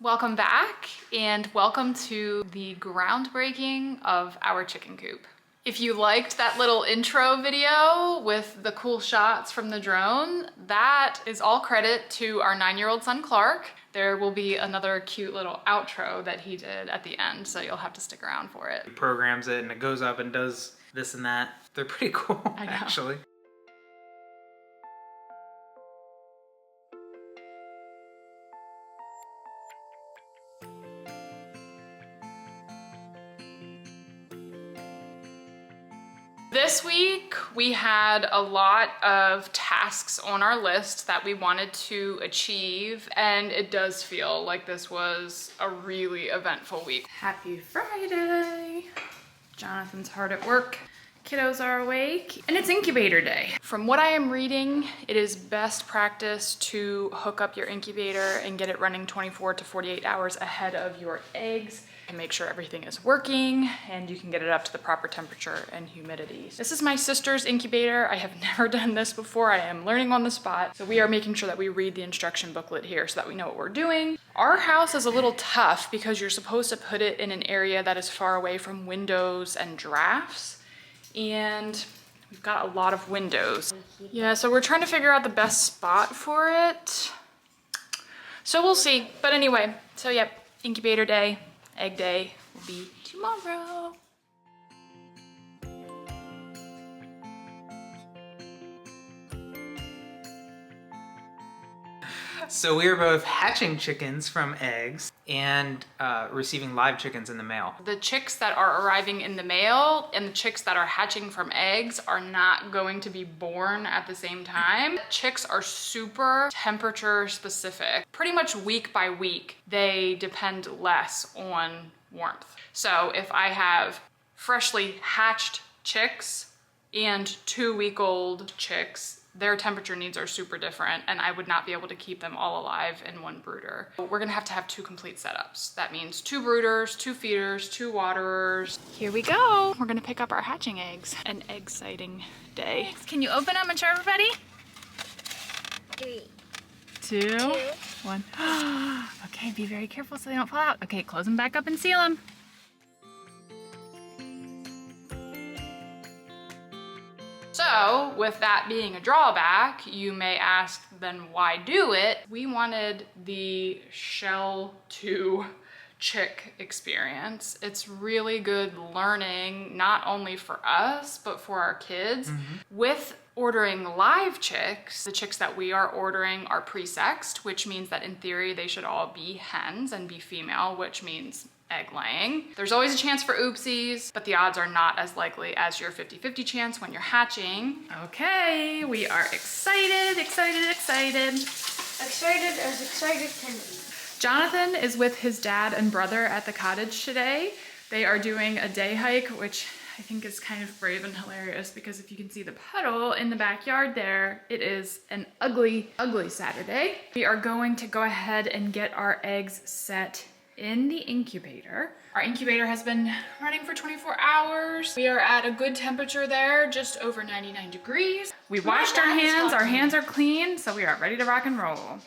Welcome back and welcome to the groundbreaking of our chicken coop. If you liked that little intro video with the cool shots from the drone, that is all credit to our 9-year-old son, Clark. There will be another cute little outro that he did at the end, so you'll have to stick around for it. He programs it and it goes up and does this and that. They're pretty cool, actually. This week, we had a lot of tasks on our list that we wanted to achieve, and it does feel like this was a really eventful week. Happy Friday! Jonathan's hard at work. Kiddos are awake, and it's incubator day. From what I am reading, it is best practice to hook up your incubator and get it running 24 to 48 hours ahead of your eggs and make sure everything is working and you can get it up to the proper temperature and humidity. This is my sister's incubator. I have never done this before. I am learning on the spot. So we are making sure that we read the instruction booklet here so that we know what we're doing. Our house is a little tough because you're supposed to put it in an area that is far away from windows and drafts. And we've got a lot of windows. Yeah, so we're trying to figure out the best spot for it. So we'll see. But anyway, so yep, incubator day, egg day will be tomorrow. So we are both hatching chickens from eggs and receiving live chickens in the mail. The chicks that are arriving in the mail and the chicks that are hatching from eggs are not going to be born at the same time. Chicks are super temperature specific. Pretty much week by week, they depend less on warmth. So if I have freshly hatched chicks and 2-week-old chicks, their temperature needs are super different, and I would not be able to keep them all alive in one brooder. We're gonna have to have 2 complete setups. That means 2 brooders, 2 feeders, 2 waterers. Here we go. We're gonna pick up our hatching eggs. An egg sighting day. Can you open them and show everybody? 3, 2, 1. Okay, be very careful so they don't fall out. Okay, close them back up and seal them. So with that being a drawback, you may ask, then why do it? We wanted the shell to chick experience. It's really good learning, not only for us, but for our kids. With ordering live chicks, the chicks that we are ordering are pre-sexed, which means that in theory, they should all be hens and be female, which means egg laying. There's always a chance for oopsies, but the odds are not as likely as your 50-50 chance when you're hatching. Okay, we are excited. Excited as excited can be. Jonathan is with his dad and brother at the cottage today. They are doing a day hike, which I think is kind of brave and hilarious because if you can see the puddle in the backyard there, it is an ugly, ugly Saturday. We are going to go ahead and get our eggs set in the incubator. Our incubator has been running for 24 hours. We are at a good temperature there, just over 99 degrees. We washed our hands are clean, so we are ready to rock and roll.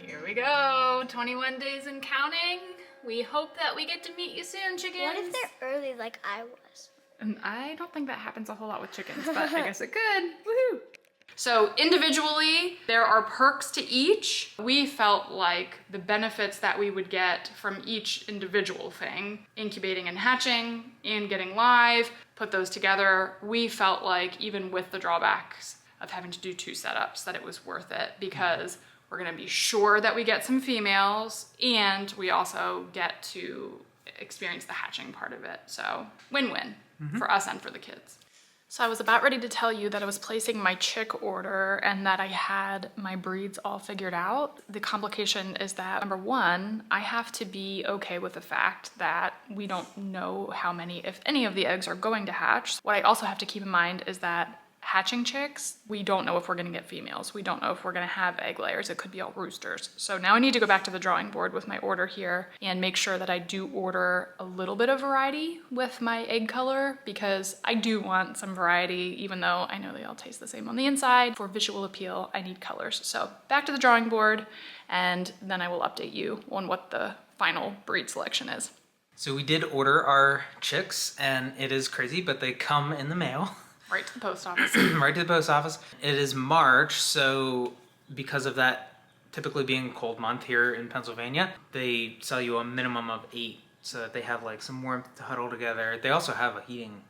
Here we go, 21 days and counting. We hope that we get to meet you soon, chickens. What if they're early like I was? And I don't think that happens a whole lot with chickens, but I guess it could. Woohoo! So individually, there are perks to each. We felt like the benefits that we would get from each individual thing, incubating and hatching and getting live, put those together, we felt like even with the drawbacks of having to do 2 setups, that it was worth it because we're gonna be sure that we get some females and we also get to experience the hatching part of it. So win-win for us and for the kids. So I was about ready to tell you that I was placing my chick order and that I had my breeds all figured out. The complication is that, number one, I have to be okay with the fact that we don't know how many, if any of the eggs are going to hatch. What I also have to keep in mind is that hatching chicks, we don't know if we're gonna get females. We don't know if we're gonna have egg layers. It could be all roosters. So now I need to go back to the drawing board with my order here and make sure that I do order a little bit of variety with my egg color, because I do want some variety, even though I know they all taste the same on the inside. For visual appeal, I need colors. So back to the drawing board, and then I will update you on what the final breed selection is. So we did order our chicks, and it is crazy, but they come in the mail. Right to the post office. Right to the post office. It is March, so because of that typically being a cold month here in Pennsylvania, they sell you a minimum of 8 so that they have like some warmth to huddle together. They also have a heating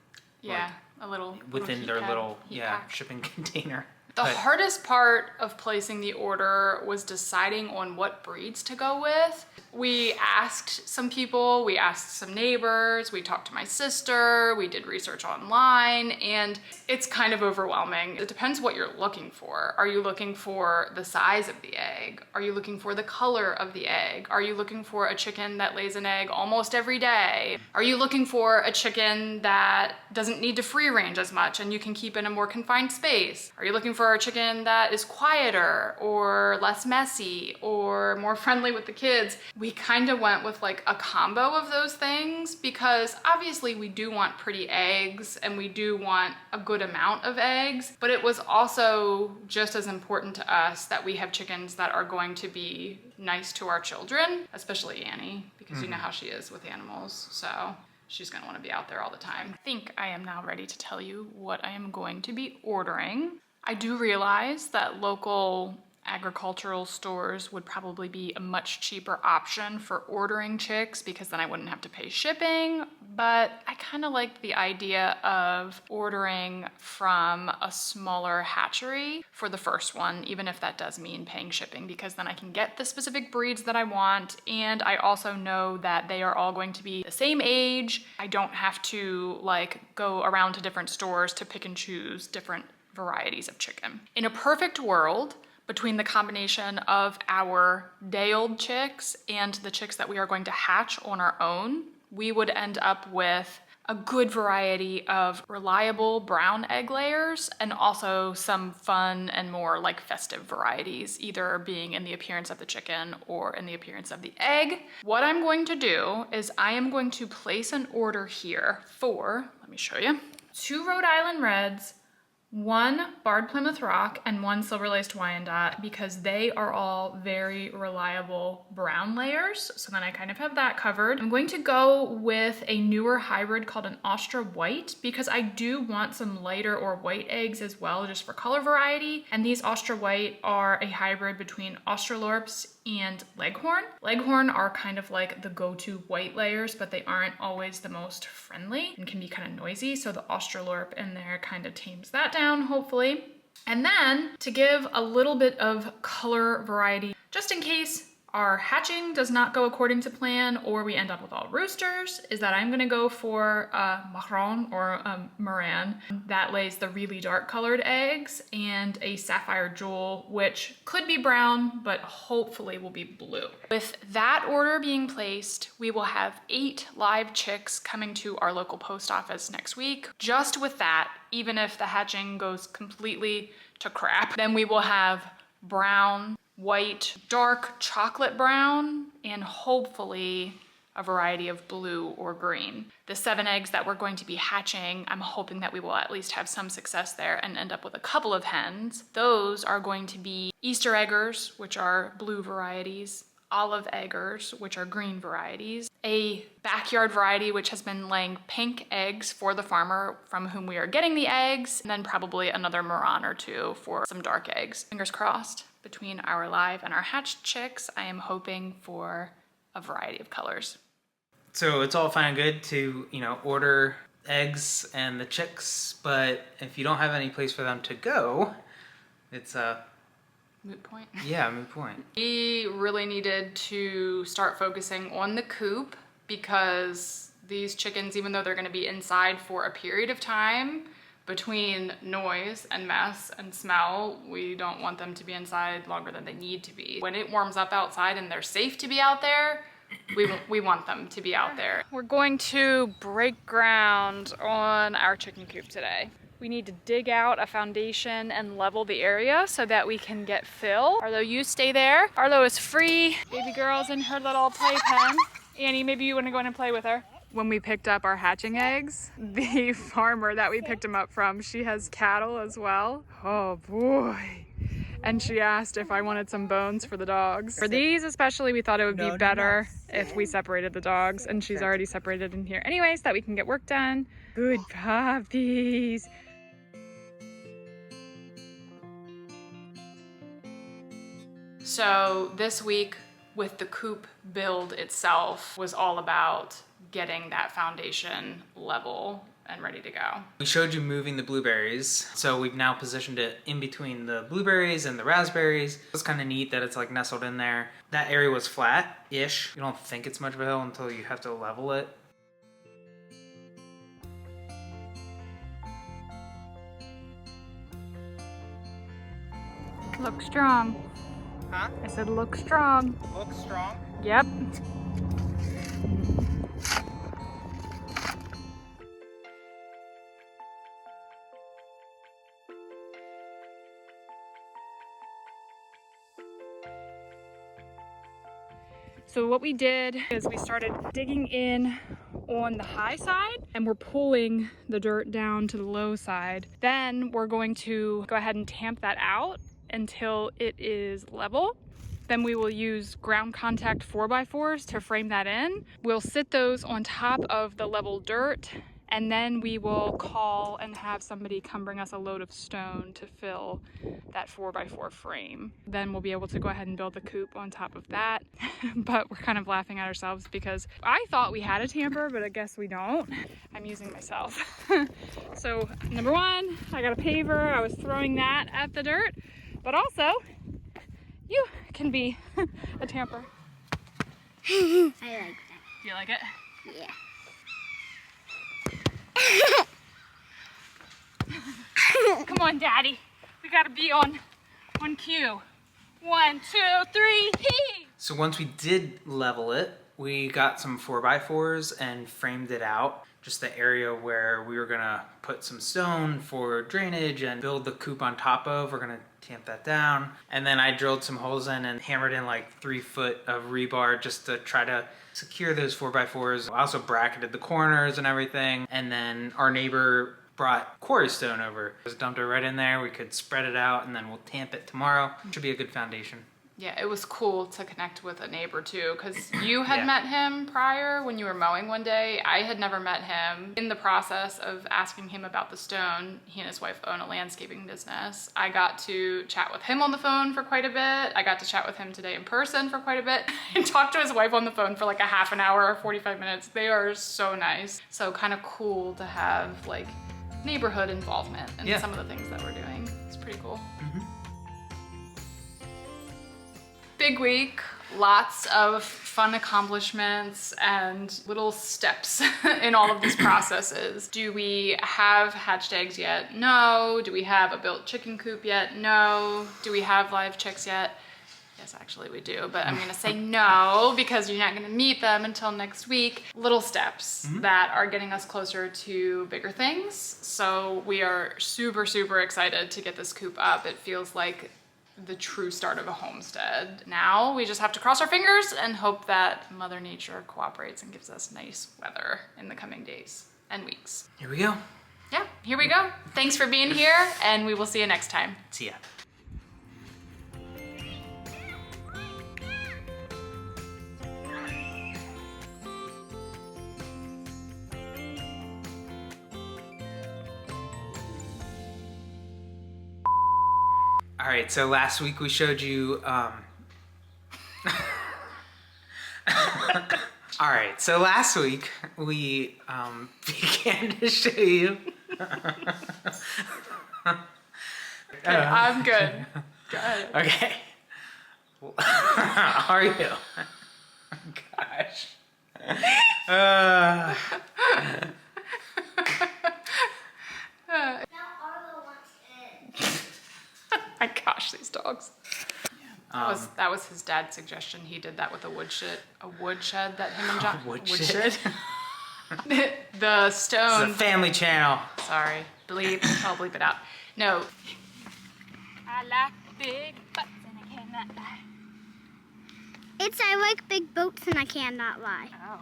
Yeah, a little within heat their pad, little heat pack. shipping container. The But hardest part of placing the order was deciding on what breeds to go with. We asked some people, we asked some neighbors, we talked to my sister, we did research online, and it's kind of overwhelming. It depends what you're looking for. Are you looking for the size of the egg? Are you looking for the color of the egg? Are you looking for a chicken that lays an egg almost every day? Are you looking for a chicken that doesn't need to free range as much and you can keep in a more confined space? Are you looking for a chicken that is quieter or less messy or more friendly with the kids? We kind of went with like a combo of those things, because obviously we do want pretty eggs and we do want a good amount of eggs, but it was also just as important to us that we have chickens that are going to be nice to our children, especially Annie, because you know how she is with animals. So she's gonna wanna be out there all the time. I think I am now ready to tell you what I am going to be ordering. I do realize that local agricultural stores would probably be a much cheaper option for ordering chicks, because then I wouldn't have to pay shipping, but I kind of like the idea of ordering from a smaller hatchery for the first one, even if that does mean paying shipping, because then I can get the specific breeds that I want, and I also know that they are all going to be the same age. I don't have to like go around to different stores to pick and choose different varieties of chicken. In a perfect world, between the combination of our day-old chicks and the chicks that we are going to hatch on our own, we would end up with a good variety of reliable brown egg layers, and also some fun and more like festive varieties, either being in the appearance of the chicken or in the appearance of the egg. What I'm going to do is I am going to place an order here for, let me show you, 2 Rhode Island Reds, 1 Barred Plymouth Rock, and 1 Silver Laced Wyandotte, because they are all very reliable brown layers. So then I kind of have that covered. I'm going to go with a newer hybrid called an Austra White, because I do want some lighter or white eggs as well, just for color variety. And these Austra White are a hybrid between Australorps and Leghorn. Leghorn are kind of like the go-to white layers, but they aren't always the most friendly and can be kind of noisy. So the Australorp in there kind of tames that down, hopefully. And then to give a little bit of color variety, just in case our hatching does not go according to plan or we end up with all roosters, is that I'm gonna go for a marron or a Moran that lays the really dark colored eggs, and a sapphire jewel, which could be brown, but hopefully will be blue. With that order being placed, we will have 8 live chicks coming to our local post office next week. Just with that, even if the hatching goes completely to crap, then we will have brown, white, dark chocolate brown, and hopefully a variety of blue or green. The 7 eggs that we're going to be hatching, I'm hoping that we will at least have some success there and end up with a couple of hens. Those are going to be Easter eggers, which are blue varieties, olive eggers, which are green varieties, a backyard variety which has been laying pink eggs for the farmer from whom we are getting the eggs, and then probably another Moran or 2 for some dark eggs. Fingers crossed. Between our live and our hatched chicks, I am hoping for a variety of colors. So it's all fine and good to, order eggs and the chicks, but if you don't have any place for them to go, it's a moot point. Yeah, moot point. We really needed to start focusing on the coop, because these chickens, even though they're going to be inside for a period of time, between noise and mess and smell, we don't want them to be inside longer than they need to be. When it warms up outside and they're safe to be out there, we want them to be out there. We're going to break ground on our chicken coop today. We need to dig out a foundation and level the area so that we can get fill. Arlo, you stay there. Arlo is free. Baby girl's in her little playpen. Annie, maybe you want to go in and play with her. When we picked up our hatching eggs, the farmer that we picked them up from, she has cattle as well. Oh boy. And she asked if I wanted some bones for the dogs. For these especially, we thought it would be better if we separated the dogs, and she's already separated in here anyway, so that we can get work done. Good puppies. So this week with the coop build itself was all about getting that foundation level and ready to go. We showed you moving the blueberries, so we've now positioned it in between the blueberries and the raspberries. It's kind of neat that it's like nestled in there. That area was flat-ish. You don't think it's much of a hill until you have to level it. Look strong. Huh? I said look strong. Look strong? Yep. So what we did is we started digging in on the high side and we're pulling the dirt down to the low side. Then we're going to go ahead and tamp that out until it is level. Then we will use ground contact 4x4s to frame that in. We'll sit those on top of the level dirt, and then we will call and have somebody come bring us a load of stone to fill that 4x4 frame. Then we'll be able to go ahead and build the coop on top of that. But we're kind of laughing at ourselves because I thought we had a tamper, but I guess we don't. I'm using myself. So number one, I got a paver. I was throwing that at the dirt, but also you can be a tamper. I like that. Do you like it? Yeah. Come on, Daddy. We gotta be on cue. 1, 2, 3, hee! So once we did level it, we got some 4x4s and framed it out. Just the area where we were gonna put some stone for drainage and build the coop on top of. We're gonna tamp that down. And then I drilled some holes in and hammered in like 3 foot of rebar just to try to secure those 4x4s. I also bracketed the corners and everything. And then our neighbor brought quarry stone over. Just dumped it right in there. We could spread it out and then we'll tamp it tomorrow. Should be a good foundation. Yeah, it was cool to connect with a neighbor too, because you had Yeah. met him prior when you were mowing one day. I had never met him. In the process of asking him about the stone, he and his wife own a landscaping business. I got to chat with him on the phone for quite a bit. I got to chat with him today in person for quite a bit. And talked to his wife on the phone for like a half an hour or 45 minutes. They are so nice. So kind of cool to have like neighborhood involvement in some of the things that we're doing. It's pretty cool. Big week, lots of fun accomplishments and little steps in all of these processes. Do we have hatched eggs yet? No. Do we have a built chicken coop yet? No. Do we have live chicks yet? Yes, actually we do, but I'm gonna say no because you're not gonna meet them until next week. Little steps that are getting us closer to bigger things. So we are super, super excited to get this coop up. It feels like the true start of a homestead. Now we just have to cross our fingers and hope that Mother Nature cooperates and gives us nice weather in the coming days and weeks. Here we go. Yeah, here we go. Thanks for being here, and we will see you next time. See ya. All right, so last week we showed you, all right, so last week we began to show you. Okay, I'm good. Go ahead. Okay. How are you? Gosh. Now Arlo wants in. My gosh, these dogs. That was his dad's suggestion. He did that with a woodshed that him and John. Woodshed? The stone. It's a family channel. Sorry. Bleep. I'll bleep it out. No. I like big butts and I cannot lie. It's I like big boats and I cannot lie. Oh.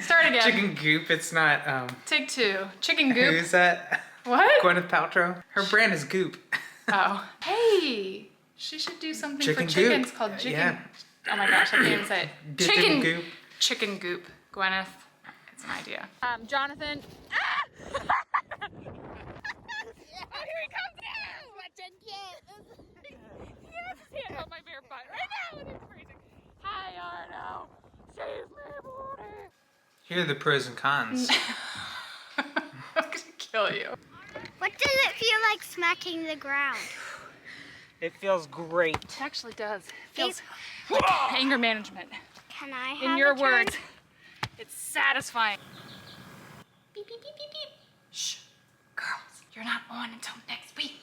Start again. Chicken Goop. It's not. Take 2. Chicken Goop. Who's that? What? Gwyneth Paltrow. Her brand is Goop. Oh. Hey. She should do something Chicken for chickens Goop. called chicken. Yeah. Oh my gosh, I can't even say it. Chicken Goop. Chicken Goop. Gwyneth. It's an idea. Jonathan. Ah! Oh, here he comes now! Watch it, He has his hand on my bare butt right now and it's freezing. Hi, Arlo. Save me, buddy. Here are the pros and cons. I'm gonna kill you. What does it feel like smacking the ground? It feels great. It actually does. It feels like anger management. Can I have In your a turn? words, it's satisfying. Beep, beep, beep, beep, beep. Shh. Girls, you're not on until next week.